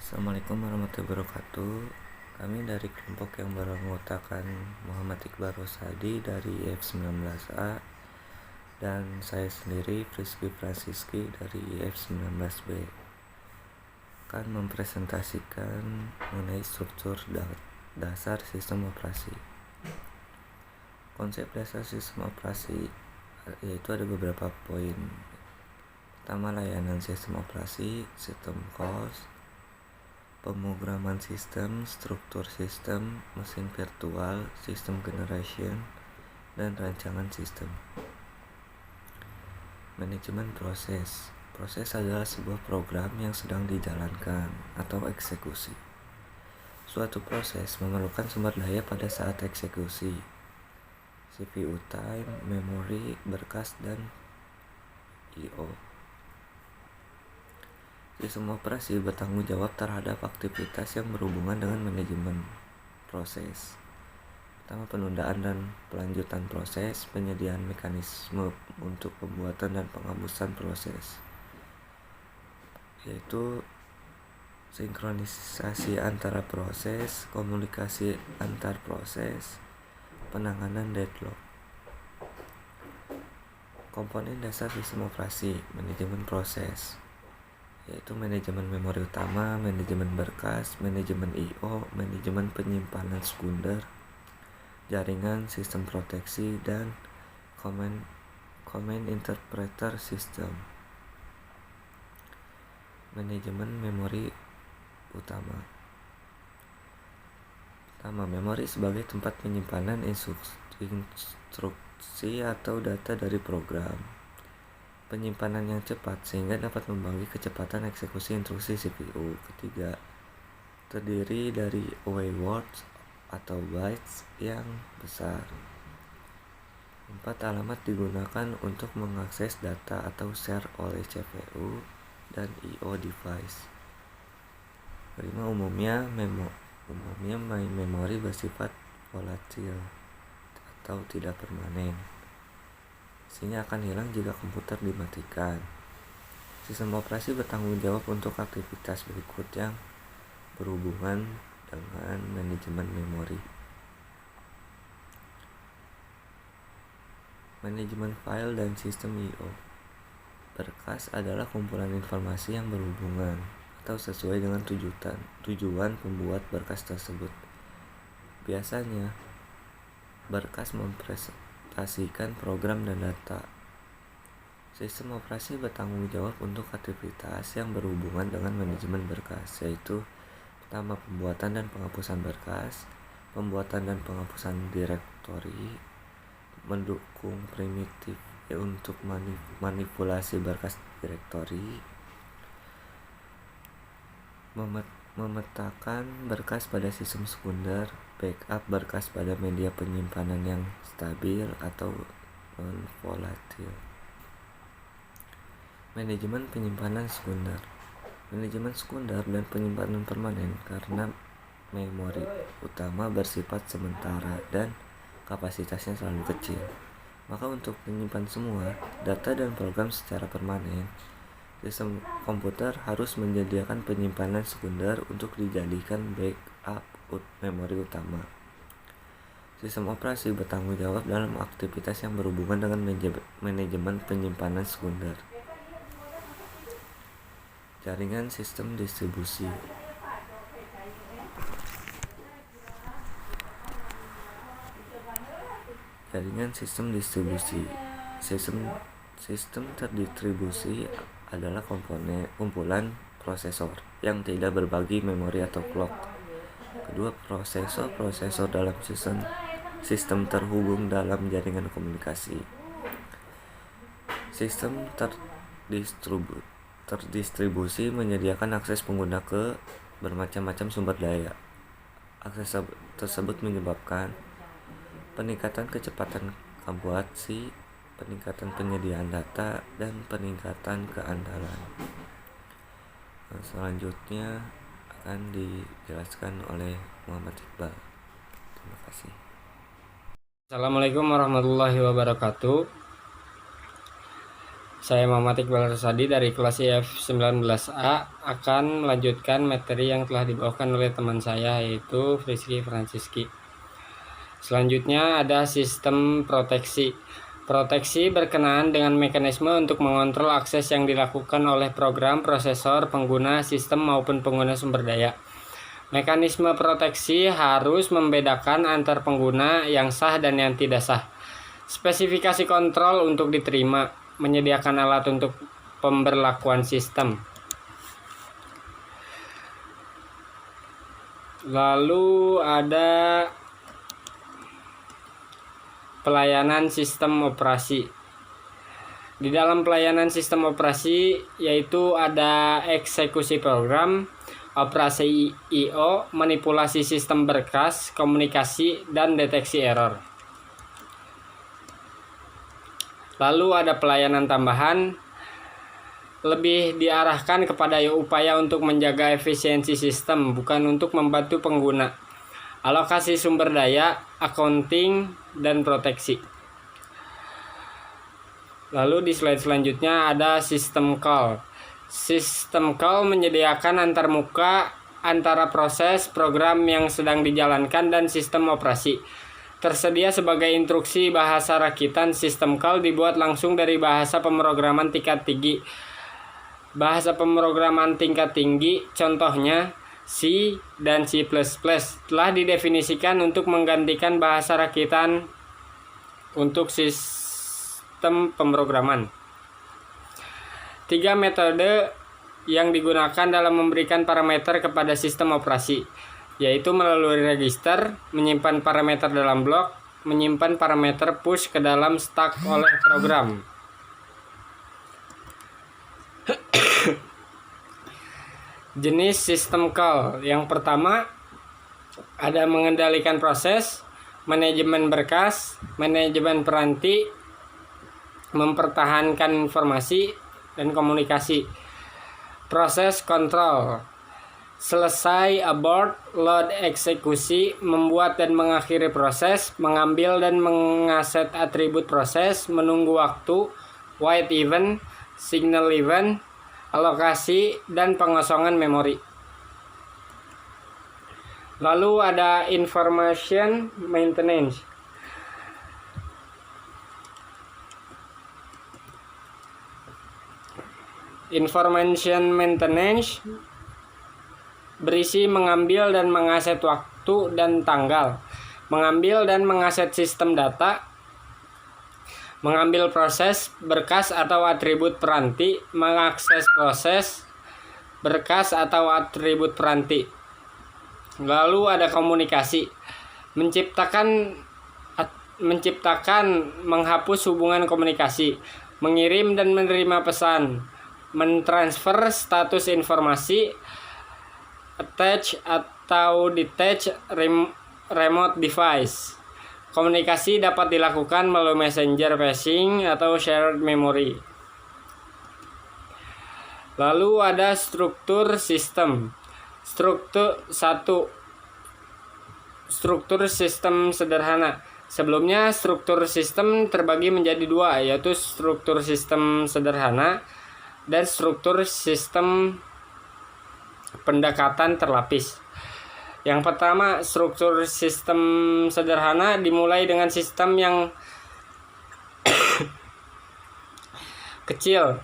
Assalamualaikum warahmatullahi wabarakatuh. Kami dari kelompok yang beranggotakan Muhammad Iqbal Rosadi dari IF19A dan saya sendiri Frisky Francisky dari IF19B akan mempresentasikan mengenai struktur dasar sistem operasi. Konsep dasar sistem operasi yaitu ada beberapa poin. Pertama, layanan sistem operasi, sistem cost, pemrograman sistem, struktur sistem, mesin virtual, sistem generation, dan rancangan sistem. Manajemen proses. Proses adalah sebuah program yang sedang dijalankan atau eksekusi. Suatu proses memerlukan sumber daya pada saat eksekusi. CPU time, memori, berkas, dan I/O. Sistem operasi bertanggung jawab terhadap aktivitas yang berhubungan dengan manajemen proses. Pertama, penundaan dan pelanjutan proses, penyediaan mekanisme untuk pembuatan dan penghapusan proses, yaitu sinkronisasi antara proses, komunikasi antar proses, penanganan deadlock. Komponen dasar sistem operasi, manajemen proses, yaitu manajemen memori utama, manajemen berkas, manajemen I/O, manajemen penyimpanan sekunder, jaringan, sistem proteksi, dan command interpreter system. Manajemen memori utama. Pertama, memori sebagai tempat penyimpanan instruksi atau data dari program. Penyimpanan yang cepat sehingga dapat membagi kecepatan eksekusi instruksi CPU. Ketiga, terdiri dari words atau bytes yang besar. 4, alamat digunakan untuk mengakses data atau share oleh CPU dan I/O device. 5, umumnya memori bersifat volatil atau tidak permanen, sehingga akan hilang jika komputer dimatikan. Sistem operasi bertanggung jawab untuk aktivitas berikut yang berhubungan dengan manajemen memori. Manajemen file dan sistem I/O. Berkas adalah kumpulan informasi yang berhubungan atau sesuai dengan tujuan pembuat berkas tersebut. Biasanya, berkas mempresentasikan program dan data. Sistem operasi bertanggung jawab untuk aktivitas yang berhubungan dengan manajemen berkas, yaitu pertama, pembuatan dan penghapusan berkas, pembuatan dan penghapusan direktori, mendukung primitif untuk manipulasi berkas direktori, memetakan berkas pada sistem sekunder, backup berkas pada media penyimpanan yang stabil atau non-volatil. Manajemen penyimpanan sekunder. Manajemen sekunder dan penyimpanan permanen karena memori utama bersifat sementara dan kapasitasnya selalu kecil. Maka untuk menyimpan semua data dan program secara permanen, sistem komputer harus menyediakan penyimpanan sekunder untuk dijadikan backup memori utama. Sistem operasi bertanggung jawab dalam aktivitas yang berhubungan dengan manajemen penyimpanan sekunder. Jaringan sistem distribusi. Jaringan sistem distribusi. Sistem terdistribusi adalah kumpulan prosesor yang tidak berbagi memori atau clock. Kedua, prosesor dalam sistem terhubung dalam jaringan komunikasi. Sistem terdistribusi menyediakan akses pengguna ke bermacam-macam sumber daya. Akses tersebut menyebabkan peningkatan kecepatan komputasi, peningkatan penyediaan data, dan peningkatan keandalan. Selanjutnya akan dijelaskan oleh Muhammad Iqbal. Terima kasih. Assalamualaikum warahmatullahi wabarakatuh. Saya Muhammad Iqbal Rusadi dari kelas IF19A akan melanjutkan materi yang telah dibawakan oleh teman saya, yaitu Frisky Franciski. Selanjutnya ada sistem proteksi. Proteksi berkenaan dengan mekanisme untuk mengontrol akses yang dilakukan oleh program, prosesor, pengguna sistem maupun pengguna sumber daya. Mekanisme proteksi harus membedakan antar pengguna yang sah dan yang tidak sah. Spesifikasi kontrol untuk diterima, menyediakan alat untuk pemberlakuan sistem. Lalu ada pelayanan sistem operasi. Di dalam pelayanan sistem operasi yaitu ada eksekusi program, operasi I/O, manipulasi sistem berkas, komunikasi, dan deteksi error. Lalu ada pelayanan tambahan, lebih diarahkan kepada upaya untuk menjaga efisiensi sistem, bukan untuk membantu pengguna. Alokasi sumber daya, accounting, dan proteksi. Lalu di slide selanjutnya ada sistem call. Sistem call menyediakan antarmuka antara proses program yang sedang dijalankan dan sistem operasi. Tersedia sebagai instruksi bahasa rakitan. Sistem call dibuat langsung dari bahasa pemrograman tingkat tinggi. Bahasa pemrograman tingkat tinggi, contohnya C dan C++, telah didefinisikan untuk menggantikan bahasa rakitan untuk sistem pemrograman. 3 metode yang digunakan dalam memberikan parameter kepada sistem operasi, yaitu melalui register, menyimpan parameter dalam blok, menyimpan parameter push ke dalam stack oleh program. Jenis sistem call. Yang pertama ada mengendalikan proses, manajemen berkas, manajemen peranti, mempertahankan informasi, dan komunikasi. Proses kontrol. Selesai, abort, load, eksekusi, membuat dan mengakhiri proses, mengambil dan mengaset atribut proses, menunggu waktu, wait event, signal event, alokasi, dan pengosongan memori. Lalu ada information maintenance. Information maintenance berisi mengambil dan mengaset waktu dan tanggal, mengambil dan mengaset sistem data, mengambil proses, berkas atau atribut peranti, mengakses proses, berkas atau atribut peranti. Lalu ada komunikasi, menciptakan, menghapus hubungan komunikasi, mengirim dan menerima pesan, mentransfer status informasi, attach atau detach remote device. Komunikasi dapat dilakukan melalui messenger, phishing, atau shared memory. Lalu ada struktur sistem. Struktur 1. Struktur sistem sederhana. Sebelumnya struktur sistem terbagi menjadi 2, yaitu struktur sistem sederhana dan struktur sistem pendekatan terlapis. Yang pertama, struktur sistem sederhana dimulai dengan sistem yang kecil,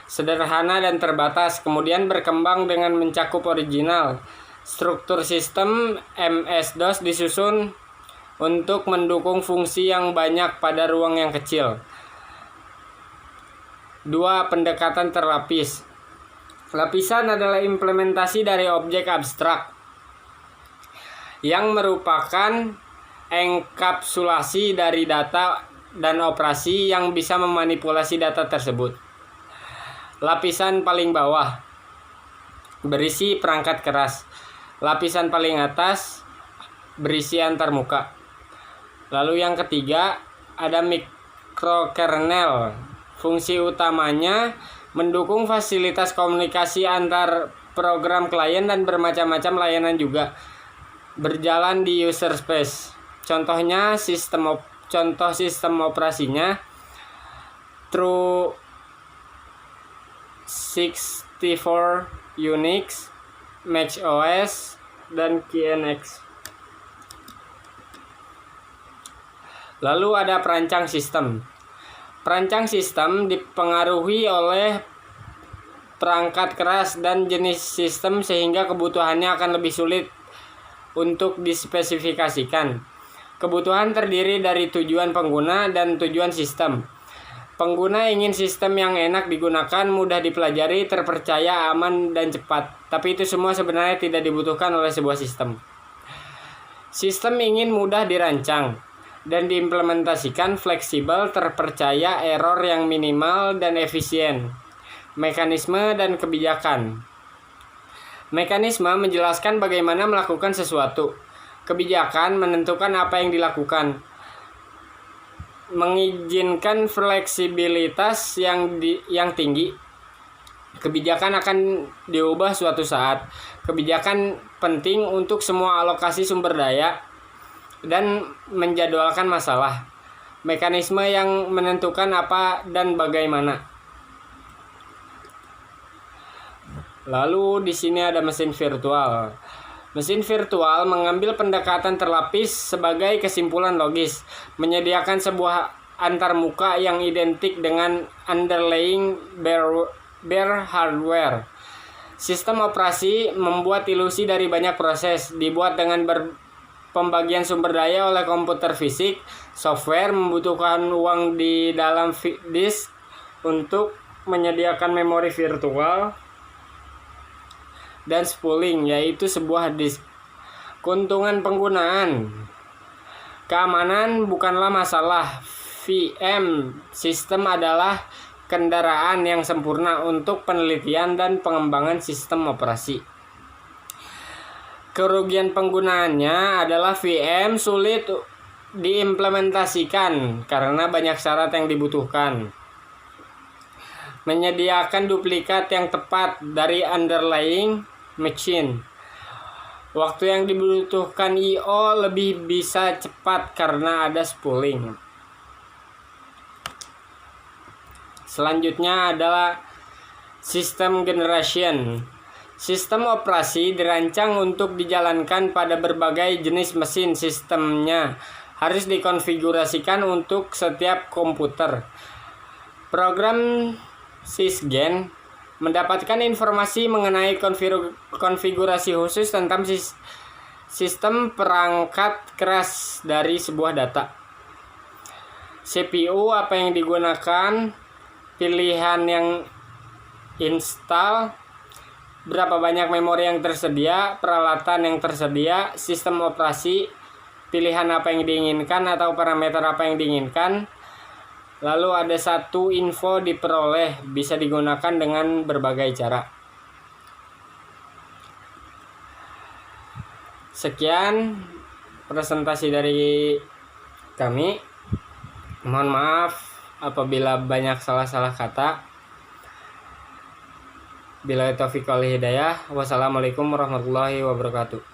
sederhana dan terbatas, kemudian berkembang dengan mencakup original. Struktur sistem MS-DOS disusun untuk mendukung fungsi yang banyak pada ruang yang kecil. 2. Pendekatan terlapis. Lapisan adalah implementasi dari objek abstrak yang merupakan enkapsulasi dari data dan operasi yang bisa memanipulasi data tersebut. Lapisan paling bawah berisi perangkat keras. Lapisan paling atas berisi antarmuka. Lalu yang ketiga ada mikrokernel. Fungsi utamanya mendukung fasilitas komunikasi antar program klien dan bermacam-macam layanan juga berjalan di user space. Contoh sistem operasinya True64, Unix, macOS, dan KNX. Lalu ada perancang sistem. Perancang sistem dipengaruhi oleh perangkat keras dan jenis sistem sehingga kebutuhannya akan lebih sulit untuk dispesifikasikan. Kebutuhan terdiri dari tujuan pengguna dan tujuan sistem. Pengguna ingin sistem yang enak digunakan, mudah dipelajari, terpercaya, aman, dan cepat. Tapi itu semua sebenarnya tidak dibutuhkan oleh sebuah sistem. Sistem ingin mudah dirancang dan diimplementasikan, fleksibel, terpercaya, error yang minimal, dan efisien. Mekanisme dan kebijakan. Mekanisme menjelaskan bagaimana melakukan sesuatu. Kebijakan menentukan apa yang dilakukan. Mengizinkan fleksibilitas yang tinggi. Kebijakan akan diubah suatu saat. Kebijakan penting untuk semua alokasi sumber daya dan menjadwalkan masalah. Mekanisme yang menentukan apa dan bagaimana. Lalu di sini ada mesin virtual. Mesin virtual mengambil pendekatan terlapis sebagai kesimpulan logis, menyediakan sebuah antarmuka yang identik dengan underlying bare hardware. Sistem operasi membuat ilusi dari banyak proses, dibuat dengan pembagian sumber daya oleh komputer fisik. Software membutuhkan uang di dalam disk untuk menyediakan memori virtual dan spooling, yaitu sebuah disk. Keuntungan penggunaan. Keamanan bukanlah masalah. VM sistem adalah kendaraan yang sempurna untuk penelitian dan pengembangan sistem operasi. Kerugian penggunaannya adalah VM sulit diimplementasikan karena banyak syarat yang dibutuhkan. Menyediakan duplikat yang tepat dari underlying machine. Waktu yang dibutuhkan I/O lebih bisa cepat karena ada spooling. Selanjutnya adalah system generation. Sistem operasi dirancang untuk dijalankan pada berbagai jenis mesin. Sistemnya harus dikonfigurasikan untuk setiap komputer. Program sysgen mendapatkan informasi mengenai konfigurasi khusus tentang sistem perangkat keras dari sebuah data. CPU, apa yang digunakan, pilihan yang install, berapa banyak memori yang tersedia, peralatan yang tersedia, sistem operasi, pilihan apa yang diinginkan atau parameter apa yang diinginkan. Lalu ada satu info diperoleh, bisa digunakan dengan berbagai cara. Sekian presentasi dari kami. Mohon maaf apabila banyak salah-salah kata. Billahi taufiq wal hidayah. Wassalamualaikum warahmatullahi wabarakatuh.